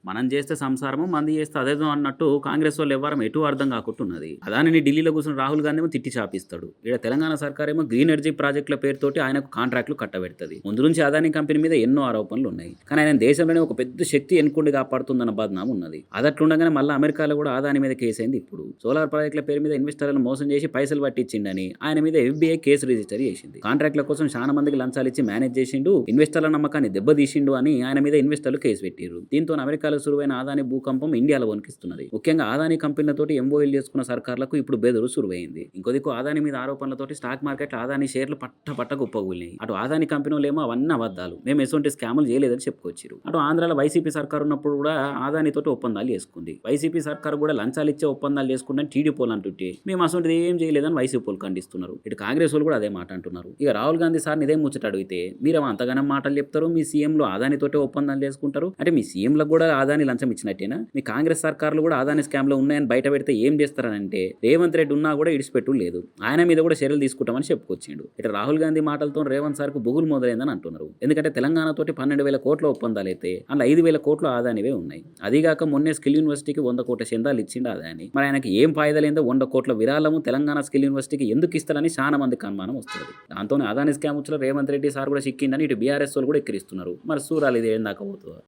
మనం చేస్తే సంసారము, మంది చేస్తే అదేదో అన్నట్టు కాంగ్రెస్ వాళ్ళు ఎవ్వరం ఎటు అర్థం కాకుంటున్నది. అదానిని ఢిల్లీలో కూర్చొని రాహుల్ గాంధీ ఏమో తిట్టి చాపిస్తాడు. ఈడ తెలంగాణ సర్కార్ ఏమో గ్రీన్ ఎనర్జీ ప్రాజెక్టుల పేరుతోటి ఆయనకు కాంట్రాక్టులు కట్టబెడుతుంది. ముందు నుంచి అదాని కంపెనీ మీద ఎన్నో ఆరోపణలు ఉన్నాయి. కానీ ఆయన దేశంలోనే ఒక పెద్ద శక్తి ఎన్నుకుండి కాపాడుతుందన్న బదనాం ఉన్నది. అదట్లుండగానే మళ్ళీ అమెరికాలో కూడా అదాని మీద కేసు అయింది. ఇప్పుడు సోలార్ ప్రాజెక్టుల పేరు మీద ఇన్వెస్టర్లను మోసం చేసి పైసలు పట్టించిండని ఆయన మీద FBI కేసు రిజిస్టర్ చేసింది. కాంట్రాక్టుల కోసం చాలా మందికి లంచాలు ఇచ్చి మేనేజ్ చేసిండు, ఇన్వెస్టర్ల నమ్మకాన్ని దెబ్బతీసిండు అని ఆయన మీద ఇన్వెస్టర్లు కేసు పెట్టిరు. దీంతో అమెరికాలో సురువైన అదాని భూకంపం ఇండియాలో వణికిస్తున్నది. ముఖ్యంగా అదాని కంపెనీలతోటి MOUలు చేసుకున్న సర్కార్లకు ఇప్పుడు బెదురు సురువైంది. ఇంకో దిక్కు అదాని మీద ఆరోపణలతోటి స్టాక్ మార్కెట్ అదాని షేర్లు పట్ట కుప్పగూలినాయి. అటు అదాని కంపెనీలేమో అవన్నీ అబద్ధాలు, మేము ఎటువంటి స్కాములు చేయలేదని చెప్పుకొచ్చారు. అటు ఆంధ్రాలో వైసీపీ సర్కార్ ఉన్నప్పుడు కూడా అదానితోటి ఒప్పందాలు చేసుకుంది. వైసీపీ సర్కార్ కూడా లంచాలు ఇచ్చే ఒప్పందాలు చేసుకుంటే టీడీపీ వాళ్ళు అంటుంటే మేము అసలు ఏం చేయలేదని వైసీపీ వాళ్ళు ఖండిస్తున్నారు. ఇటు కాంగ్రెస్ వాళ్ళు కూడా అదే మాట అంటున్నారు. ఇక రాహుల్ గాంధీ సార్ ఇదే ముచ్చట అడిగితే మీరు అంతగానం మాటలు చెప్తారు, మీ సీఎంలు అదానితోటే ఒప్పందాలు చేసుకుంటారు అంటే మీ సీఎంలకు కూడా అదాని లంచం ఇచ్చినట్టేనా? మీ కాంగ్రెస్ సర్కార్లు కూడా అదాని స్కామ్ లో ఉన్నాయని బయట పెడితే ఏం చేస్తారనంటే రేవంత్ రెడ్డి ఉన్నా కూడా ఇడిచిపెట్టు లేదు, ఆయన మీద కూడా చర్యలు తీసుకుంటామని చెప్పుకొచ్చిండు. ఇటు రాహుల్ గాంధీ మాటలతో రేవంత్ సార్ కు బుగులు మొదలైందని అంటున్నారు. ఎందుకంటే తెలంగాణతోటి 12,000 కోట్ల ఒప్పందాలు అయితే అందులో 5,000 కోట్లు అదానివే ఉన్నాయి. అదిగాక మొన్నే స్కిల్ యూనివర్సిటీకి 100 కోట్ల చందాలు ఇచ్చిండు అదాని. మరి ఆయనకి ఏం ఫాయిదాలేందో 100 కోట్ల విరాళము తెలంగాణ స్కిల్ యూనివర్సిటీకి ఎందుకు ఇస్తారని చాలా మందికి అనుమానం వస్తుంది. దాంతో అదాని స్కామ్ వచ్చి రేవంత్ రెడ్డి సార్ కూడా చిక్కిందని ఇటు BRS వాళ్ళు కూడా ఎక్కిరిస్తున్నారు. మరి సూరాలు ఇది ఏం దాకా పోతుందో.